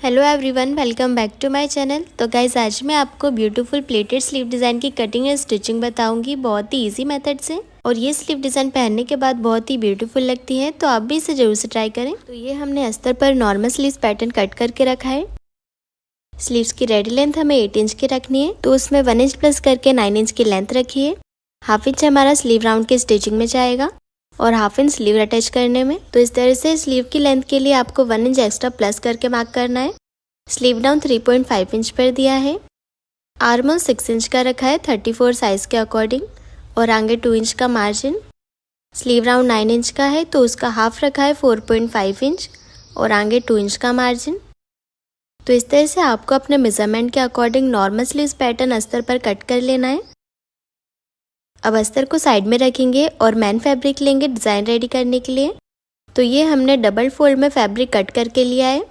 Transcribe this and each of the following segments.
Hello everyone, welcome back to my channel. तो guys आज मैं आपको ब्यूटीफुल प्लेटेड स्लीव डिज़ाइन की कटिंग एंड स्टिचिंग बताऊंगी बहुत ही इजी मेथड से। और ये स्लीव डिज़ाइन पहनने के बाद बहुत ही ब्यूटीफुल लगती है, तो आप भी इसे जरूर से ट्राई करें। तो ये हमने अस्तर पर नॉर्मल स्लीव्स पैटर्न कट करके रखा है। स्लीव्स की रेडी लेंथ हमें 8 इंच की रखनी है, तो उसमें 1 इंच प्लस करके 9 इंच की लेंथ रखी है। हाफ इंच हमारा स्लीव राउंड की स्टिचिंग में जाएगा और हाफ इंच स्लीव अटैच करने में। तो इस तरह से स्लीव की लेंथ के लिए आपको 1 इंच एक्स्ट्रा प्लस करके मार्क करना है। स्लीव डाउन 3.5 इंच पर दिया है। आर्म 6 इंच का रखा है 34 साइज के अकॉर्डिंग, और आगे 2 इंच का मार्जिन। स्लीव राउंड 9 इंच का है, तो उसका हाफ रखा है 4.5 इंच और आगे 2 इंच का मार्जिन। तो इस तरह से आपको अपने मेजरमेंट के अकॉर्डिंग नॉर्मल स्लीव्स पैटर्न अस्तर पर कट कर लेना है। अब अस्तर को साइड में रखेंगे और मैन फैब्रिक लेंगे डिज़ाइन रेडी करने के लिए। तो ये हमने डबल फोल्ड में फैब्रिक कट करके लिया है।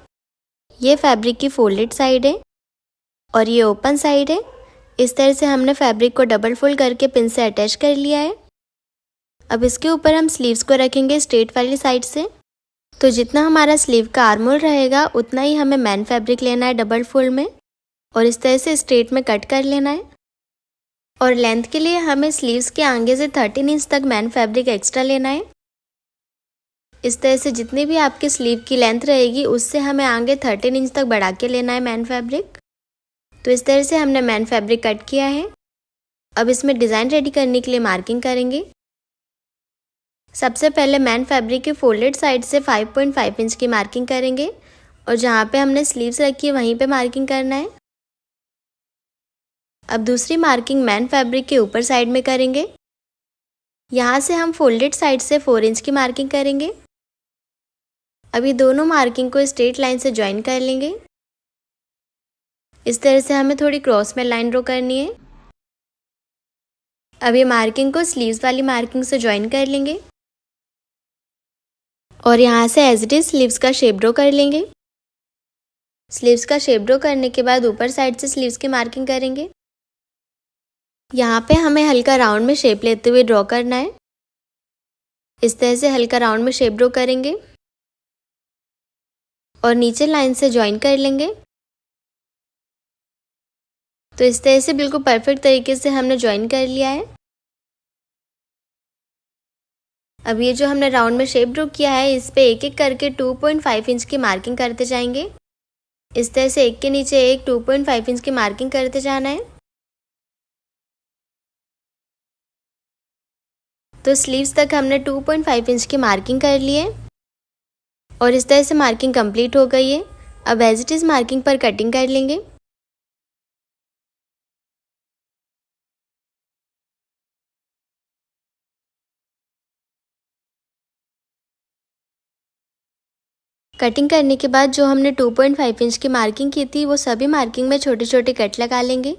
ये फैब्रिक की फोल्डेड साइड है और ये ओपन साइड है। इस तरह से हमने फैब्रिक को डबल फोल्ड करके पिन से अटैच कर लिया है। अब इसके ऊपर हम स्लीव्स को रखेंगे स्ट्रेट वाली साइड से। तो जितना हमारा स्लीव का आर्म होल रहेगा उतना ही हमें मैन फैब्रिक लेना है डबल फोल्ड में, और इस तरह से स्ट्रेट में कट कर लेना है। और लेंथ के लिए हमें स्लीव्स के आगे से 13 इंच तक मैन फैब्रिक एक्स्ट्रा लेना है। इस तरह से जितनी भी आपकी स्लीव की लेंथ रहेगी उससे हमें आगे 13 इंच तक बढ़ा के लेना है मैन फैब्रिक। तो इस तरह से हमने मैन फैब्रिक कट किया है। अब इसमें डिज़ाइन रेडी करने के लिए मार्किंग करेंगे। सबसे पहले मैन फैब्रिक के फोल्डेड साइड से 5.5 इंच की मार्किंग करेंगे, और जहाँ पे हमने स्लीव्स रखी है वहीं पे मार्किंग करना है। अब दूसरी मार्किंग मैन फैब्रिक के ऊपर साइड में करेंगे। यहाँ से हम फोल्डेड साइड से 4 इंच की मार्किंग करेंगे। अभी दोनों मार्किंग को स्ट्रेट लाइन से ज्वाइन कर लेंगे। इस तरह से हमें थोड़ी क्रॉस में लाइन ड्रॉ करनी है। अब ये मार्किंग को स्लीव्स वाली मार्किंग से ज्वाइन कर लेंगे और यहाँ से एज इट इज स्लीव्स का शेप ड्रॉ कर लेंगे। स्लीव्स का शेप ड्रॉ करने के बाद ऊपर साइड से स्लीव्स की मार्किंग करेंगे। यहाँ पे हमें हल्का राउंड में शेप लेते हुए ड्रॉ करना है। इस तरह से हल्का राउंड में शेप ड्रॉ करेंगे और नीचे लाइन से ज्वाइन कर लेंगे। तो इस तरह से बिल्कुल परफेक्ट तरीके से हमने ज्वाइन कर लिया है। अब ये जो हमने राउंड में शेप ड्रॉ किया है इस पे एक एक करके 2.5 इंच की मार्किंग करते जाएंगे। इस तरह से एक के नीचे एक 2.5 इंच की मार्किंग करते जाना है। तो स्लीव्स तक हमने 2.5 इंच की मार्किंग कर ली है और इस तरह से मार्किंग कंप्लीट हो गई है। अब एज इट इज मार्किंग पर कटिंग कर लेंगे। कटिंग करने के बाद जो हमने 2.5 इंच की मार्किंग की थी वो सभी मार्किंग में छोटे छोटे कट लगा लेंगे,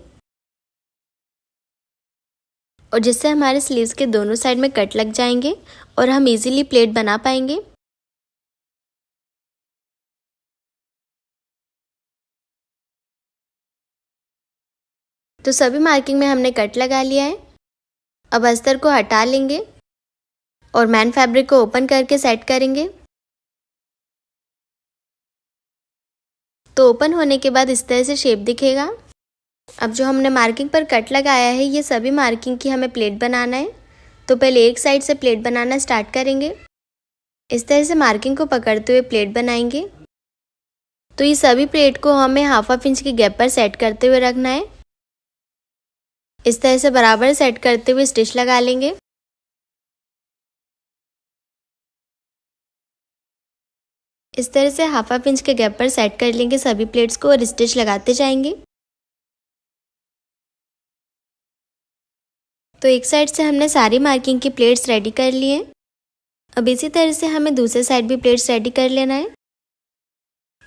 और जिससे हमारे स्लीव्स के दोनों साइड में कट लग जाएंगे और हम इजीली प्लेट बना पाएंगे। तो सभी मार्किंग में हमने कट लगा लिया है। अब अस्तर को हटा लेंगे और मैन फैब्रिक को ओपन करके सेट करेंगे। तो ओपन होने के बाद इस तरह से शेप दिखेगा। अब जो हमने मार्किंग पर कट लगाया है ये सभी मार्किंग की हमें प्लेट बनाना है। तो पहले एक साइड से प्लेट बनाना स्टार्ट करेंगे। इस तरह से मार्किंग को पकड़ते हुए प्लेट बनाएंगे। तो ये सभी प्लेट को हमें हाफ इंच की गैप पर सेट करते हुए रखना है। इस तरह से बराबर सेट करते हुए स्टिच लगा लेंगे। इस तरह से हाफ इंच के गैप पर सेट कर लेंगे सभी प्लेट्स को और स्टिच लगाते जाएंगे। तो एक साइड से हमने सारी मार्किंग की प्लेट्स रेडी कर ली हैं। अब इसी तरह से हमें दूसरे साइड भी प्लेट्स रेडी कर लेना है।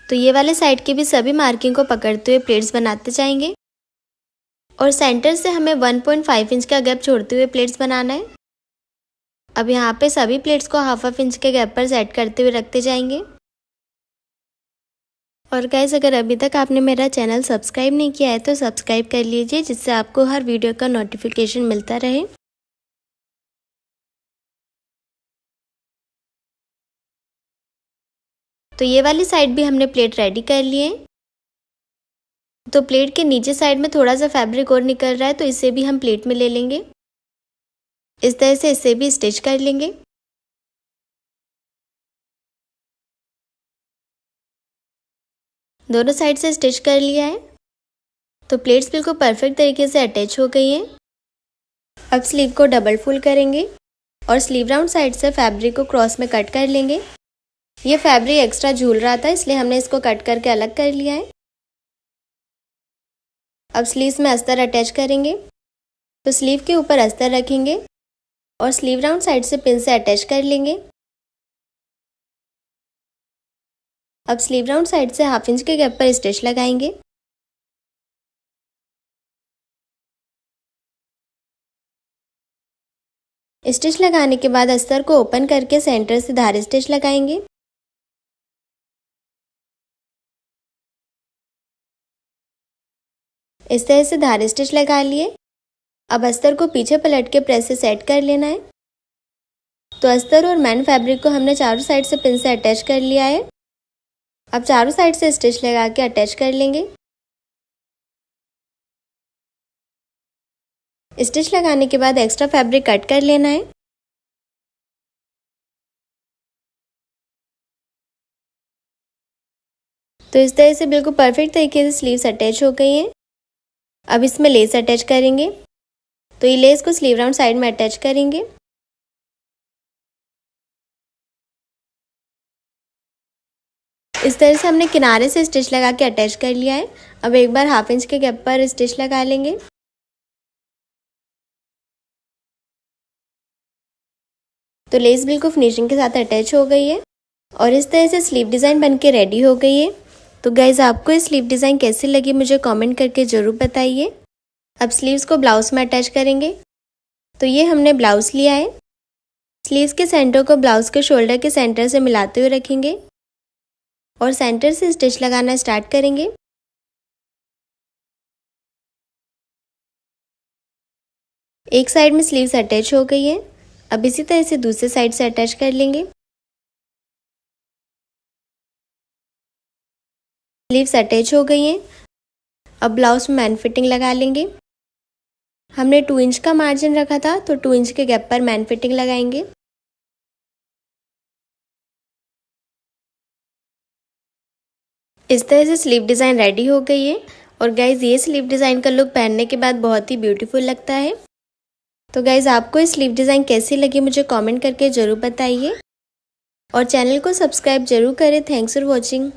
तो ये वाले साइड की भी सभी मार्किंग को पकड़ते हुए प्लेट्स बनाते जाएंगे और सेंटर से हमें 1.5 इंच का गैप छोड़ते हुए प्लेट्स बनाना है। अब यहाँ पे सभी प्लेट्स को हाफ इंच के गैप पर सेट करते हुए रखते जाएंगे। और गाइस अगर अभी तक आपने मेरा चैनल सब्सक्राइब नहीं किया है तो सब्सक्राइब कर लीजिए, जिससे आपको हर वीडियो का नोटिफिकेशन मिलता रहे। तो ये वाली साइड भी हमने प्लेट रेडी कर ली है। तो प्लेट के नीचे साइड में थोड़ा सा फैब्रिक और निकल रहा है, तो इसे भी हम प्लेट में ले लेंगे। इस तरह से इसे भी स्टिच कर लेंगे। दोनों साइड से स्टिच कर लिया है। तो प्लेट्स बिल्कुल परफेक्ट तरीके से अटैच हो गई हैं। अब स्लीव को डबल फोल्ड करेंगे और स्लीव राउंड साइड से फैब्रिक को क्रॉस में कट कर लेंगे। ये फैब्रिक एक्स्ट्रा झूल रहा था, इसलिए हमने इसको कट करके अलग कर लिया है। अब स्लीव्स में अस्तर अटैच करेंगे। तो स्लीव के ऊपर अस्तर रखेंगे और स्लीव राउंड साइड से पिन से अटैच कर लेंगे। अब स्लीव राउंड साइड से 1/2 इंच के गैप पर स्टिच लगाएंगे। स्टिच लगाने के बाद अस्तर को ओपन करके सेंटर से धार स्टिच लगाएंगे। इस तरह से धार स्टिच लगा लिए। अब अस्तर को पीछे पलट के प्रेस से सेट कर लेना है। तो अस्तर और मैन फैब्रिक को हमने चारों साइड से पिन से अटैच कर लिया है। अब चारों साइड से स्टिच लगा के अटैच कर लेंगे। स्टिच लगाने के बाद एक्स्ट्रा फैब्रिक कट कर लेना है। तो इस तरह से बिल्कुल परफेक्ट तरीके से स्लीव्स अटैच हो गई हैं। अब इसमें लेस अटैच करेंगे। तो ये लेस को स्लीव राउंड साइड में अटैच करेंगे। इस तरह से हमने किनारे से स्टिच लगा के अटैच कर लिया है। अब एक बार 1/2 इंच के गैप पर स्टिच लगा लेंगे। तो लेस बिल्कुल फिनिशिंग के साथ अटैच हो गई है और इस तरह से स्लीव डिज़ाइन बनके रेडी हो गई है। तो गाइज़ आपको ये स्लीव डिज़ाइन कैसी लगी मुझे कमेंट करके ज़रूर बताइए। अब स्लीव्स को ब्लाउज में अटैच करेंगे। तो ये हमने ब्लाउज लिया है। स्लीव्स के सेंटर को ब्लाउज के शोल्डर के सेंटर से मिलाते हुए रखेंगे और सेंटर से स्टिच लगाना स्टार्ट करेंगे। एक साइड में स्लीव्स अटैच हो गई है। अब इसी तरह से दूसरे साइड से अटैच कर लेंगे। स्लीव्स अटैच हो गई हैं। अब ब्लाउज में मैन फिटिंग लगा लेंगे। हमने 2 इंच का मार्जिन रखा था, तो 2 इंच के गैप पर मैन फिटिंग लगाएंगे। इस तरह से स्लीव डिज़ाइन रेडी हो गई है और गाइज़ ये स्लीव डिज़ाइन का लुक पहनने के बाद बहुत ही ब्यूटीफुल लगता है। तो गाइज़ आपको ये स्लीव डिज़ाइन कैसी लगी मुझे कमेंट करके ज़रूर बताइए और चैनल को सब्सक्राइब जरूर करें। Thanks for watching.